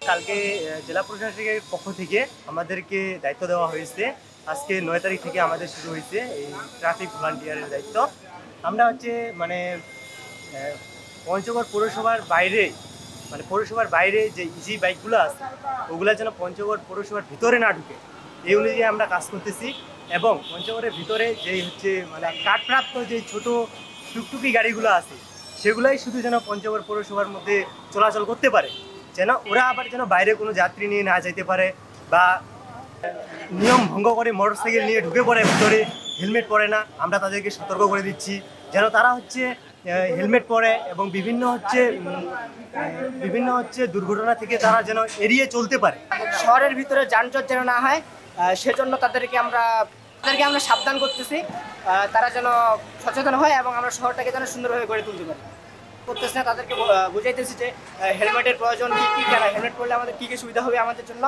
কালকে জেলা প্রশাসকের পক্ষ থেকে আমাদেরকে দায়িত্ব দেওয়া হয়েছে। আজকে 9 তারিখ থেকে আমাদের শুরু হয়েছে এই ট্রাফিক ভলান্টিয়ারের দায়িত্ব। আমরা মানে পঞ্চগড় পৌরসভার বাইরে পৌরসভার বাইরে যে ইজি বাইকগুলো আছে ওগুলো যেন পঞ্চগড় পৌরসভার ভিতরে না ঢুকে, এই অনুযায়ী আমরা কাজ করতেছি। এবং পঞ্চগড়ের ভিতরে মানে কাঠপ্রাপ্ত যে ছোট টুকটুকি গাড়িগুলো আছে সেগুলাই শুধু যেন পঞ্চগড় পৌরসভার মধ্যে চলাচল করতে পারে, যেন ওরা আবার বাইরে কোনো যাত্রী নিয়ে না যেতে পারে বা নিয়ম ভঙ্গ করে মোটরসাইকেল নিয়ে ঢুকে পড়ে ভিতরে, হেলমেট পরে না। আমরা তাদেরকে সতর্ক করে দিচ্ছি যেন তারা হেলমেট পরে এবং বিভিন্ন দুর্ঘটনা থেকে তারা যেন এড়িয়ে চলতে পারে। শহরের ভিতরে যানজট যেন না হয় সেজন্য তাদেরকে আমরা সাবধান করতেছি, তারা যেন সচেতন হয় এবং আমরা শহরটাকে যেন সুন্দরভাবে গড়ে তুলতে পারি। করতেছি না, তাদেরকে বুঝাইতেছি যে হেলমেটের প্রয়োজন কী কী, কেন হেলমেট পরলে আমাদের কী কী সুবিধা হবে আমাদের জন্য।